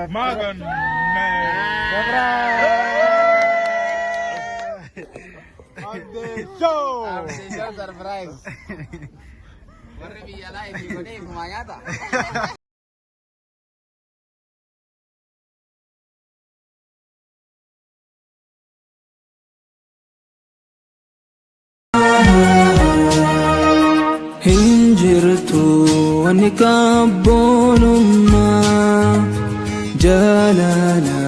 Magan Show surprise. Warri biyya alaa itti godhee kumaa nyaata. Hinjirtu wani kabboonummaa jaalala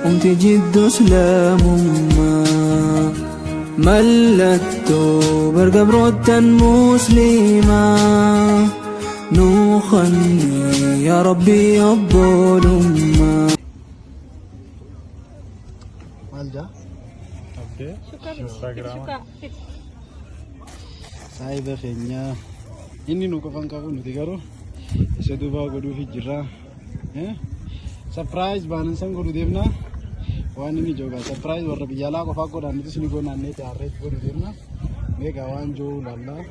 umti jiddu islaamummaa mallattoo bargabroottan musliimaa nuuqanni yaa rabbii abboolummaa. Maal jaa? Saayiba keenya inni nu qofan qabu nuti garuu isa duubaa godhuufi jirra. Surprise baanan san godhu deemna. Waan inni jooga surprise warra biyya alaa qofaa godhan nuti suni goonannee jaarreetti godhu deemna. Meegaa waan joo laallaa.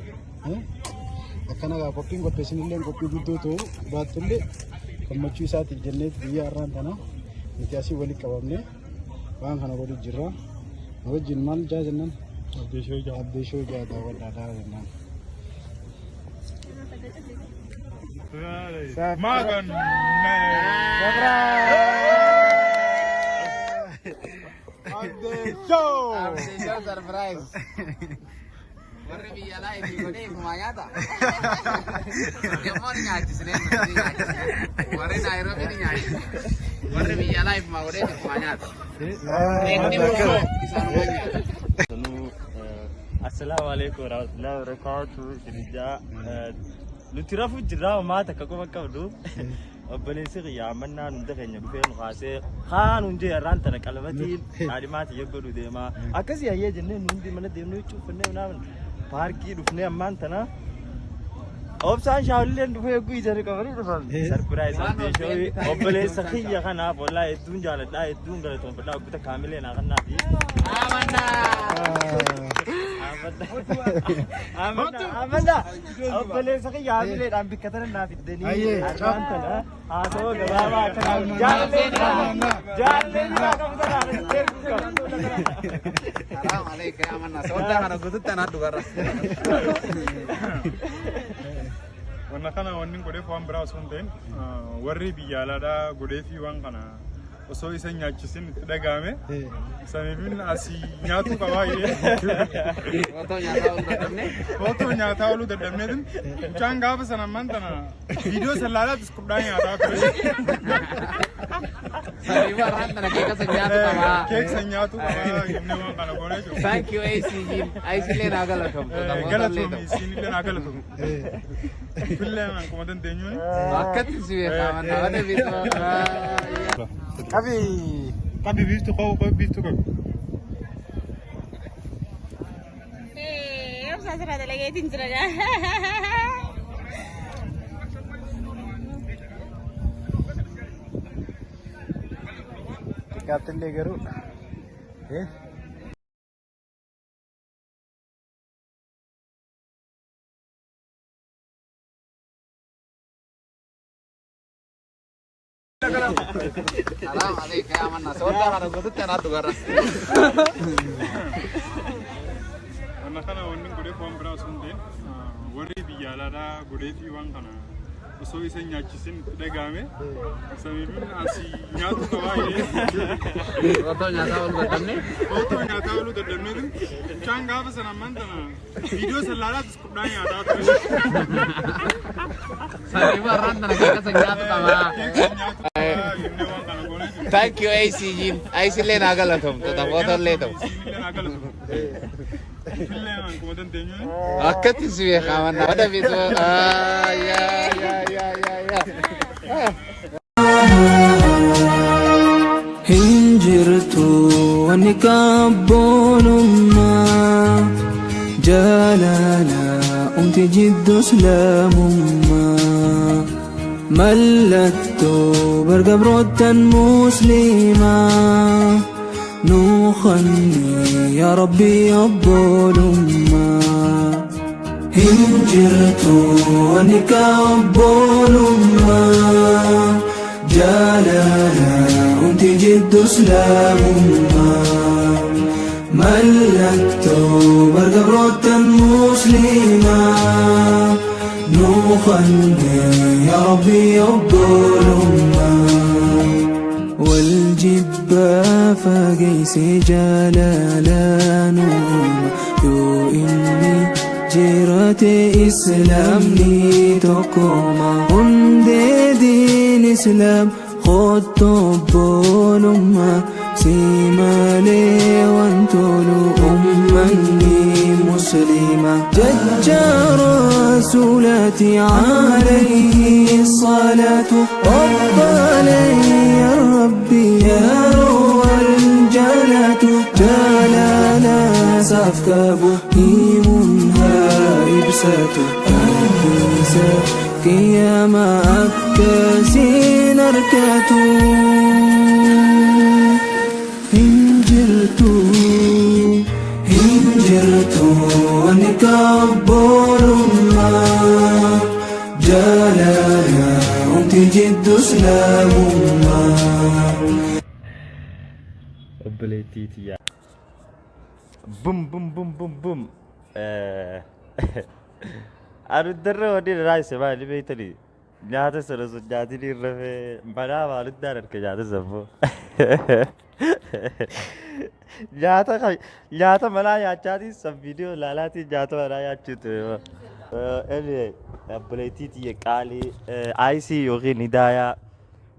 Akkana gaa qophiin qopheessinillee qophii guddoo ta'u baattullee gammachuu isaatiif jenneeti biyya har'aan tana nuti asii walitti qabamne waan kana godhu jirra. Wajjin maal jaa jennaan? Abdeeshoo jaa daawwadhaa jennaan. Magan Show surprise. Warri biyya alaa itti godhee kumaa nyaata. Yommuu nyaachisne warri Naayiroobii ni nyaachisa. Warri biyya alaa itti godhee kumaa nyaata. Assalamu alaikum warahmatullahi wabarakatuh. Nuti rafu jirra maata akka qofa qabdu obboleessi qiyaamannaa hunda keenya dhufee nu kaasee kaan hundee irraan tana qalbatiin dhaadhimaati yeggodhu deemaa akkasii hayyee jennee nu hundi mana deemnee cuuffannee naaman paarkii dhufnee ammaan tana obsaan shaawulleen dhufee eeguu ijari qabanii dhufan sarpiraayis abdeeshoo obboleessa kiyya kanaaf wallaa hedduun jaaladhaa hedduun galatoonfadhaa oggota kaamilee naa kannaafi Amanda, obboleessa kiyya hamileedhaan bikka tana naaf iddanii armaan tana haasawaa gabaabaa akkana jaalleen qabu tanaan Salaam alaikum amanna. Sooddaa kana guututti anaa dhugarra. Wanna kana wanni godheef waan biraa osoo hin ta'in warri biyya alaadhaa godheefi waan kana osoo isa nyaachisin itti dhagahame samiifin asii nyaatu qabaa footoo nyaataa oluu dadhabneetin mucaan gaafa sana ammaan tana viidiyoo sallaalaa biskudhaa nyaataa ture. Samiifa irraan tana keekasa nyaatu qabaa. Keeksa nyaatu qabaa jennee waan kana goonee jiru. Thank you ACG'n. ACG'n naa galatoomtu. Galatoomni isinillee naa galatoomtu. Fillee akkuma dandeenyuun. Akkatti si beekaman nama biitoo. Qabi biiftu qabu biiftu qabu. Saya sudah ada lagi tinjaunya. Katin le garu. Salam alaikum amanna. Sooddaa kana guututti anaa dhugarra. Wanna kana wanni godheef waan biraa osoo hin ta'in warri biyya alaadhaa godheefi waan kana osoo isa nyaachisin itti dhagahame samiifin asii nyaatu qabaa Footoo nyaataa oluu dadhabne. footoo nyaataa oluu dadhabneetin mucaan gaafa sana ammaan tana viidiyoo sallaalaa biskudhaa nyaataa ture. Samiifa irraan tana keekasa nyaatu qabaa. Keeksa nyaatu qabaa jennee waan kana goonee jiru. Thank you ACG'n. ACG'n naa galatoomtu. Footoo illee ta'u. Isinillee naa galatoomtu. Fillee akkuma dandeenyuun. Akkatti si beekaman nama biitoo. Hinjirtu wani kabboonummaa jaalala umti jiddu islaamummaa mallattoo bargabroottan musliimaa نخني يا ربي الظلمة هنجرت وانك الظلمة جلالا انت جد سلامما ملكت برقبرة مسلمة نخني يا ربي الظلمة والجبة فقيس جلالا نوم يو إني جيرتي إسلامني تقوما هندي دين إسلام خطب الأمة سيمالي وانتولو أمني مسلمة جج رسولتي عليه الصلاة والطالي يا ربي يا روى الجلة جلالا سفكب هيمها إبسة أكيسة كيما أكسين أركتو هنجرت وانك الظلمة جلالا انت جد سلامما obboleettiitiya bum bum bum bum bum aruddarra wadi raise ba ni beetali nyaata sana sun nyaatini irrafe manaa maaluddaan arka nyaata safo nyaata manaa nyaachaati san viidiyoo laalaati nyaata manaa nyaachuutu anyway obboleettiitiya qaalii aayisii yookiin hidaayaa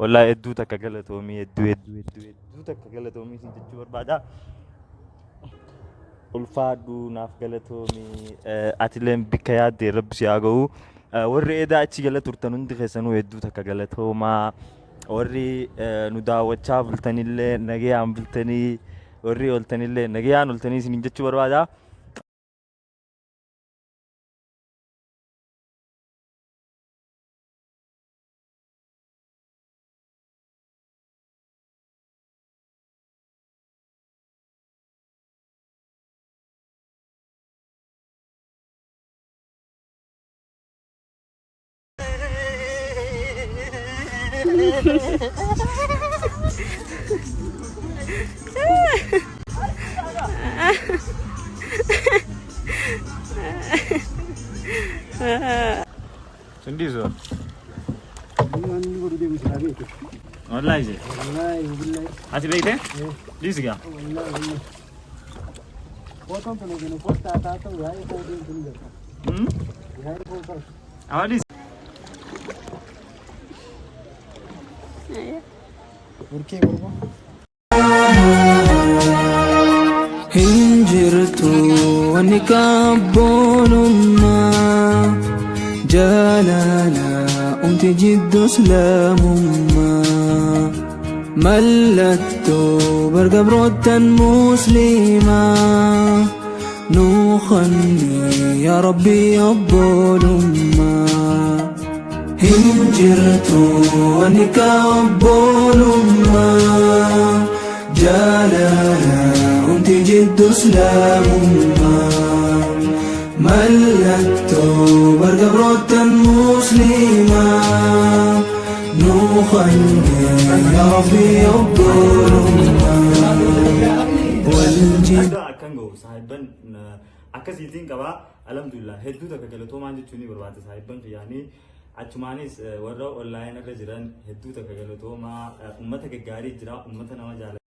والله ادو تكغله تومي ادو تكغله تومي سنجو بربادا الفادو نافغله تومي اتلم بكيا دي رب سياغو وري ادا اچي غله تورتنون دخسنو ادو تكغله توما وري نودا وچا بلتنيله نغي امبلتني وري ولتنيله نغي ان ولتني سنجو بربادا Sendizo. والله زين. والله بالله. هاتي بيته؟ ليش قام؟ والله. فوتون تنو فوت تاتا وياي فوتون تنو. ياي فوتون. أوليس. وركي بربا. هنجرت وانك الظلمة جلالا انت جد سلامما ملكت برقبرة مسلمة نخني يا ربي الظلمة هنجرت وانك الظلمة جلالا انت جد سلامما ملكت برقبرة مسلمة نخني يا ربي الظلمة والجد أكنغو صاحبن أكسيتين كبا الحمد لله هدو تكجلتو ما عندي توني برباد صاحبن يعني أتمانيس ورا أونلاين أكجران هدو تكجلتو ما أمتك جاري جرا أمتنا ما جال